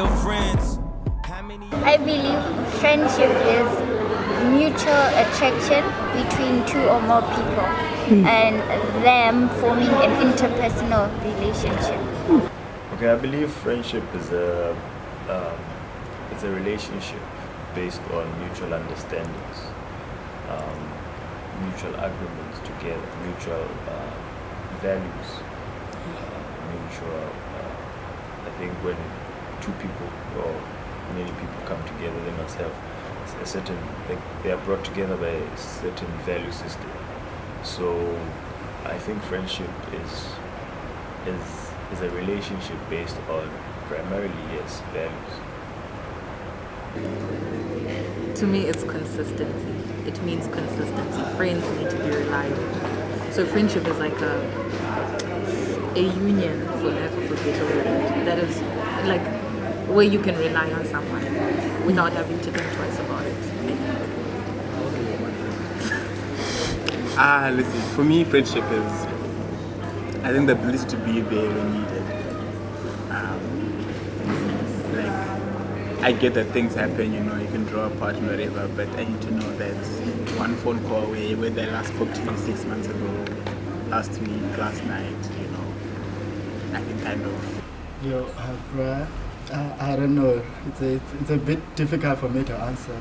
real friends? I believe friendship is mutual attraction between two or more people and them forming an interpersonal relationship. Okay, I believe friendship is it's a relationship based on mutual understandings, mutual agreements together, mutual values, mutual. I think when two people or many people come together, they must have a certain. They are brought together by a certain value system. So, I think friendship is a relationship based on primarily values. To me, it's consistency. It means consistency. Friends need to be reliable. So friendship is like a union, for lack of a better word, that is like where you can rely on someone without having to think twice about it. Listen, for me, friendship is, I think, the ability to be there when needed. I get that things happen, you can draw apart and whatever, but I need to know that one phone call away, whether I last spoke to you 6 months ago, last week, last night, I can kind of. Yo, bruh, I don't know. It's a bit difficult for me to answer.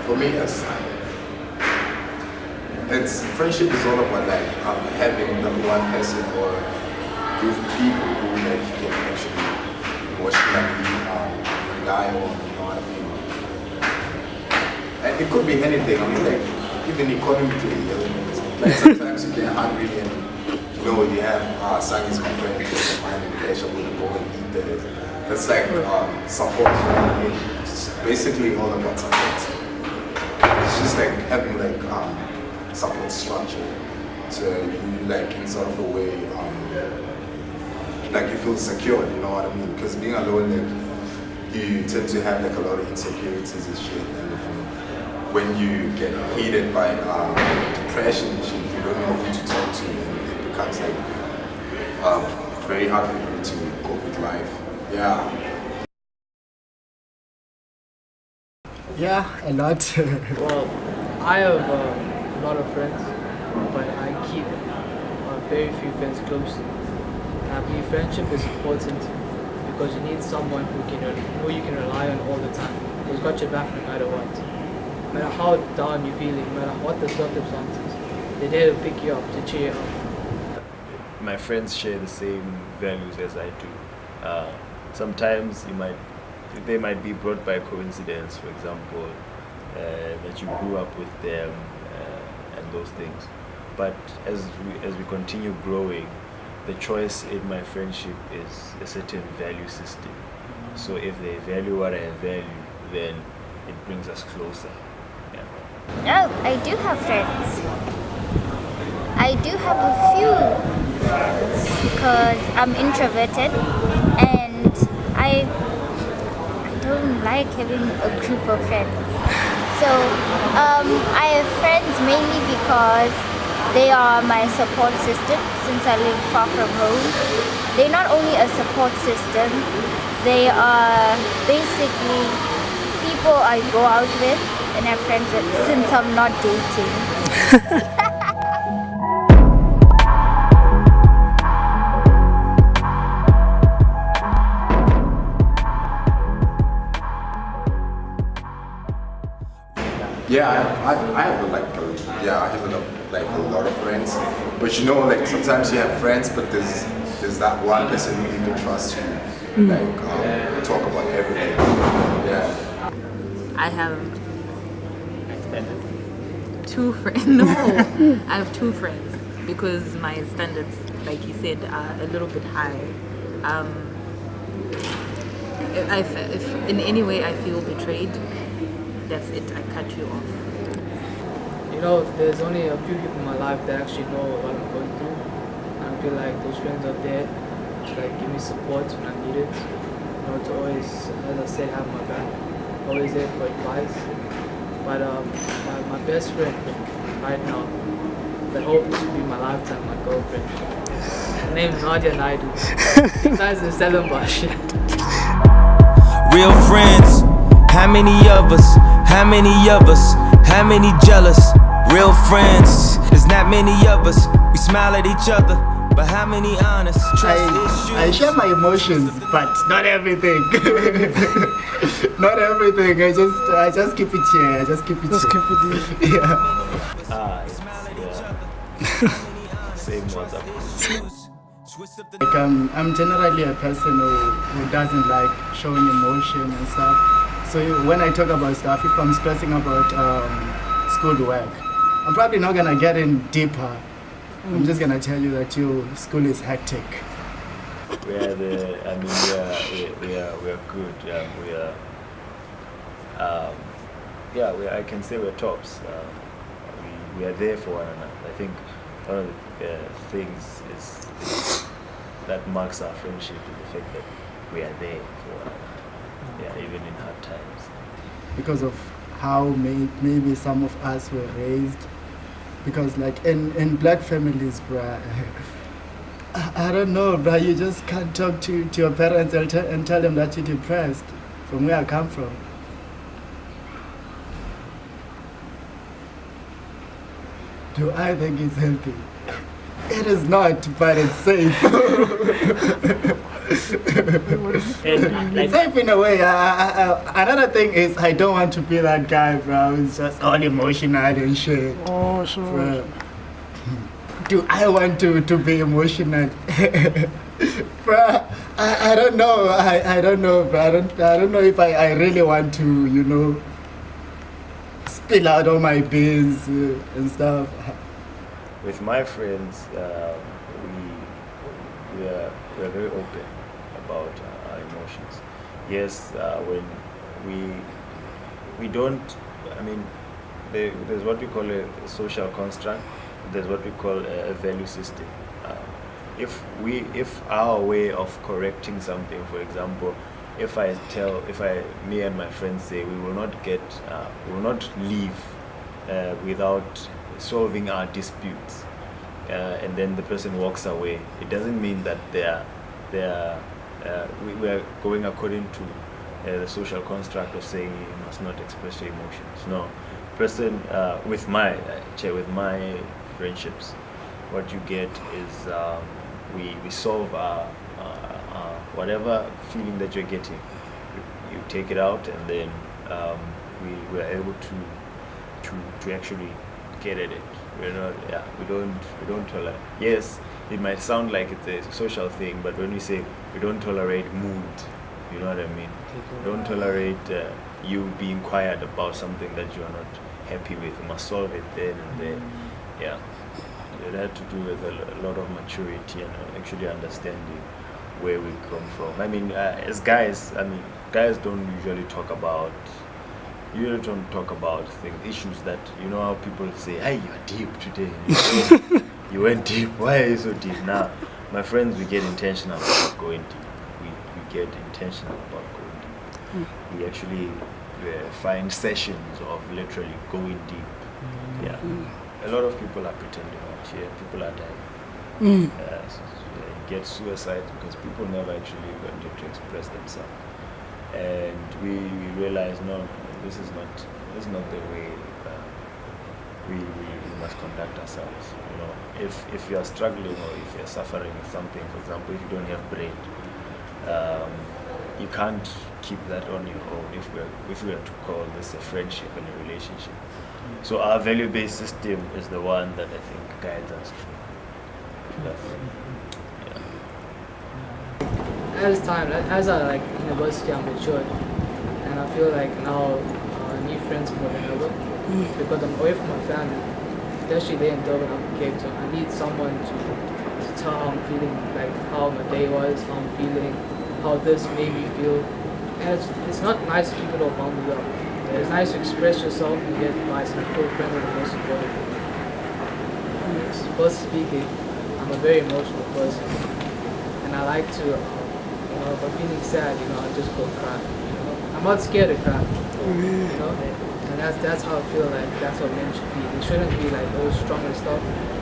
For me, it's friendship is all about having the one person or group of people who you can actually emotionally rely on, you know what I mean? And it could be anything. I mean, even economically, sometimes you get hungry and you have Sunny's my friend, finding cash or going to go and eat there. That's support, you know what I mean? It's basically all about support. It's just having support structure. So you in sort of a way you feel secure, you know what I mean? Because being alone, you tend to have a lot of insecurities and shit. And when you get heated by depression and shit, you don't know who to talk to, and it becomes very hard for you to cope with life. Yeah, a lot. Well, I have a lot of friends, but I keep very few friends close. I believe friendship is important because you need someone who you can rely on all the time, who's got your back no matter what. No matter how down you're feeling, no matter what the circumstances, they're there to pick you up, to cheer you up. My friends share the same values as I do. Sometimes they might be brought by coincidence, for example, that you grew up with them and those things. But as we continue growing, the choice in my friendship is a certain value system. So if they value what I value, then it brings us closer. Oh, I do have friends. I do have a few friends because I'm introverted and I don't like having a group of friends. So I have friends mainly because they are my support system since I live far from home. They're not only a support system, they are basically people I go out with and have friends with since I'm not dating. I have a lot of friends, but sometimes you have friends, but there's that one person who you can trust who talk about everything. I have two friends. No, I have two friends because my standards, like you said, are a little bit high. If in any way I feel betrayed, that's it. I cut you off. There's only a few people in my life that actually know what I'm going through. And I feel like those friends are there to give me support when I need it. To always, as I said, have my back. Always there for advice. But my best friend right now, that hope to be my lifetime, my girlfriend. Her name's Nadia Naidu. Besides the 7 bar shit. Real friends, how many of us? How many of us? How many jealous? Real friends, there's not many of us. We smile at each other, but how many honest? I share my emotions, but not everything. Not everything. I just keep it here. I just keep it here. Yeah. Same WhatsApp. Like I'm generally a person who doesn't like showing emotion and stuff. So when I talk about stuff, if I'm stressing about schoolwork, I'm probably not gonna get in deeper. I'm just gonna tell you that school is hectic. We are good. I can say we're tops. We are there for one another. I think one of the things is that marks our friendship is the fact that we are there for one another. Yeah, even in hard times. Because of how maybe some of us were raised. Because like in black families, bruh, I don't know, bruh, you just can't talk to your parents and tell them that you're depressed, from where I come from. Do I think it's healthy? It is not, but it's safe. It's safe in a way. Another thing is I don't want to be that guy, bro. It's just all emotional and shit. Oh, sure. Bro. Do I want to be emotional? Bro, I don't know. I don't know, bro. I don't know if I really want to, spill out all my beans and stuff. With my friends, we are very open about our emotions. Yes, when we don't, there's what we call a social construct. There's what we call a value system. If our way of correcting something, for example, if me and my friends say we will not leave without solving our disputes, and then the person walks away, it doesn't mean that we are going according to the social construct of saying you must not express your emotions. No, person with my friendships, what you get is we solve whatever feeling that you're getting. You take it out, and then we are able to actually get at it. We don't tolerate. Yes, it might sound like it's a social thing, but when we say we don't tolerate mood, you know what I mean? We don't tolerate you being quiet about something that you are not happy with. You must solve it then and there. Yeah, it had to do with a lot of maturity and actually understanding where we come from. As guys, guys don't usually talk about. You don't talk about issues that, how people say, hey, you're deep today. You went deep. Why are you so deep? Now, my friends, we get intentional about going deep. We get intentional about going deep. We actually find sessions of literally going deep. Yeah. A lot of people are pretending out here. People are dying. Get suicide because people never actually wanted to express themselves. And we realize, no, this is not the way we must conduct ourselves. If you are struggling or if you are suffering with something, for example, if you don't have bread, you can't keep that on your own. If we are to call this a friendship and a relationship, so our value-based system is the one that I think guides us to that thing. As I university, I'm matured, and I feel like now I need friends more than ever because I'm away from my family, especially there in Durban, I'm in Cape Town. I need someone to tell how I'm feeling, like how my day was, how I'm feeling, how this made me feel. And it's not nice to keep it all bundled up. It's nice to express yourself and get advice, and I feel friends are the most important. First speaking, I'm a very emotional person, and I like to. If I'm feeling sad, I just go cry. I'm not scared to cry. And that's how I feel like that's what men should be. They shouldn't be like all strong and stuff.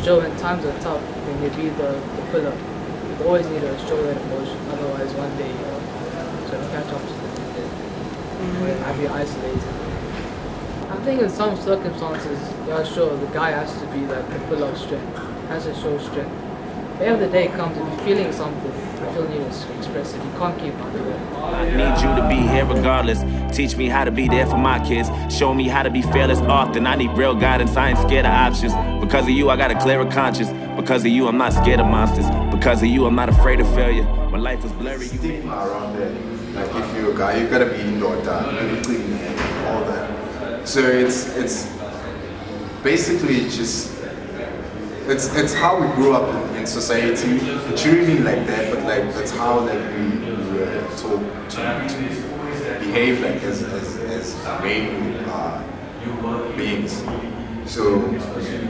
Sure, when times are tough, then they be the pillar. you always need to show that emotion. Otherwise, one day, it's going to catch up to you. Or have you isolated. I think in some circumstances, yeah, sure, the guy has to be like the pillar of strength, has to show strength. But the end of the day comes, if you're feeling something, I feel you need to express it. You can't keep under it. I need you to be here regardless. Teach me how to be there for my kids. Show me how to be fearless often. I need real guidance. I ain't scared of options. Because of you, I got a clearer conscience. Because of you, I'm not scared of monsters. Because of you, I'm not afraid of failure. When life is blurry, you Stigma around it. Like if you're a guy, you gotta be indoor, really clean and all that. So it's basically just it's how we grew up in society. It shouldn't mean like that, but like that's how like we were taught to behave like as male beings. So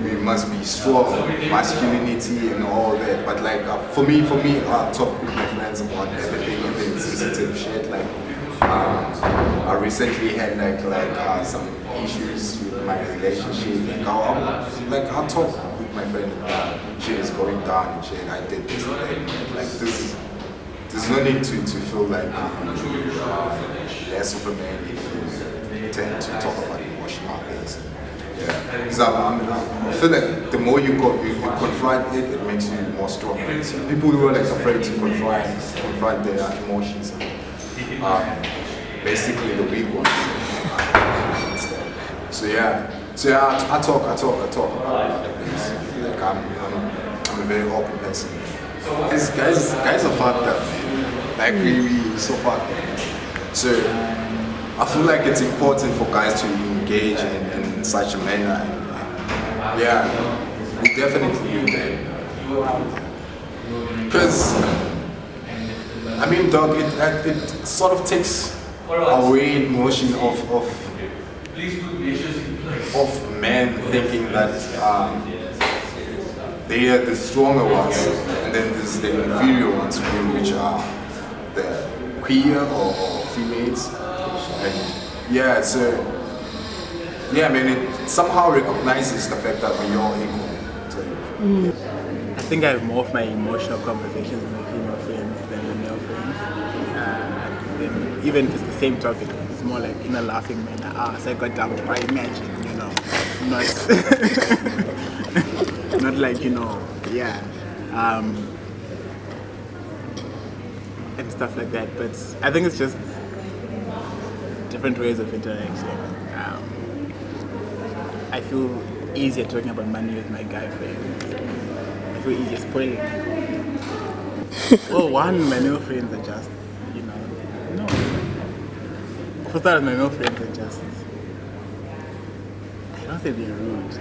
we must be strong, masculinity and all that. But like for me, I talk with my friends about everything, even sensitive shit. Like I recently had like some issues with my relationship. I'll talk with my friend. Shit is going down and shit. I did this and that. Like this. There's no need to feel like less of a man if you tend to talk about emotional things. Yeah, because I feel like the more you confront it, it makes you more stronger. So people who are like afraid to confront their emotions, basically the weak ones. So I talk about things. Like I'm a very open person. Guys are fucked up, man. Like we so fucked up. So I feel like it's important for guys to engage in such a manner. Yeah, we definitely do that. Because, I mean, dog, it sort of takes away emotion of men thinking that they are the stronger ones, and then there's the inferior ones, which are the queer or females. And yeah, I mean, it somehow recognizes the fact that we are equal. I think I have more of my emotional conversations with my female friends than my male friends. Even if it's the same topic, it's more like in a laughing manner. So I got dumped by Imagine, not like, and stuff like that. But I think it's just different ways of interaction. I feel easier talking about money with my guy friends. I feel easier spoiling. Well, my male friends are just, no. For starters, my male friends are just, I don't say they're rude.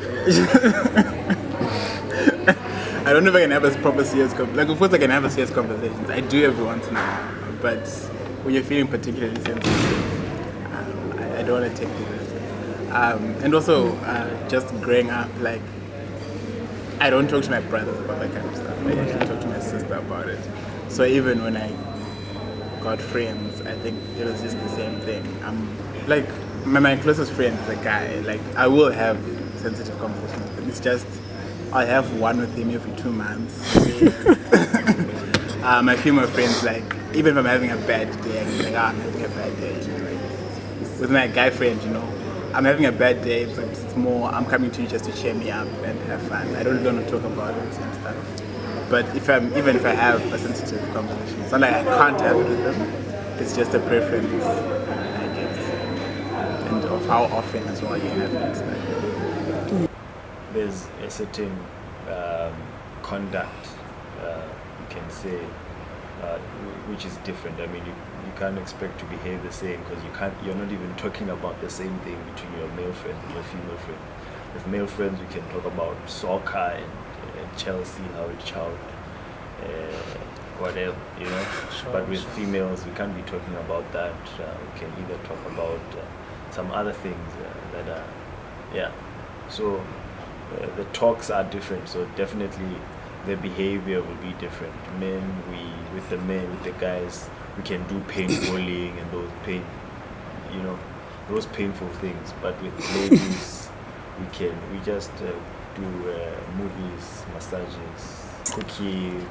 I don't know if I can have a proper serious conversation. Like, of course I can have a serious conversations. I do every once in a while. But when you're feeling particularly sensitive, I don't want to take the risk. And also, just growing up, like, I don't talk to my brothers about that kind of stuff. I actually talk to my sister about it. So even when I got friends, I think it was just the same thing. Like, my closest friend is a guy. Like, I will have sensitive conversations with him. It's just, I have one with him every 2 months. My female friends, like, even if I'm having a bad day, I'm like, I'm having a bad day. Like, with my guy friend, I'm having a bad day, but it's more, I'm coming to you just to cheer me up and have fun. I don't want to talk about it and stuff. But even if I have a sensitive conversation, it's not like I can't have it with them. It's just a preference, I guess, and of how often as well you have it. There's a certain conduct, you can say, which is different. I mean, you can't expect to behave the same because you're not even talking about the same thing between your male friend and your female friend. With male friends, we can talk about soccer and Chelsea, how it child, whatever, Sure, but with females, we can't be talking about that. We can either talk about some other things that are, yeah. So the talks are different. So definitely the behavior will be different. With the guys, we can do paintballing and those painful things. But with ladies, we just do movies, massages, cooking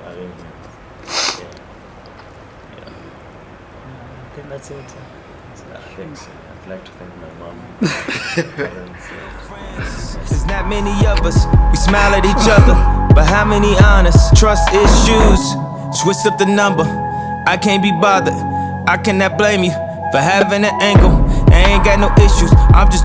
arrangement. I think that's it. Thanks. I'd like to thank my mom. Parents, There's not many of us, we smile at each other, but how many honest trust issues? Switch up the number, I can't be bothered. I cannot blame you for having an angle. I ain't got no issues, I'm just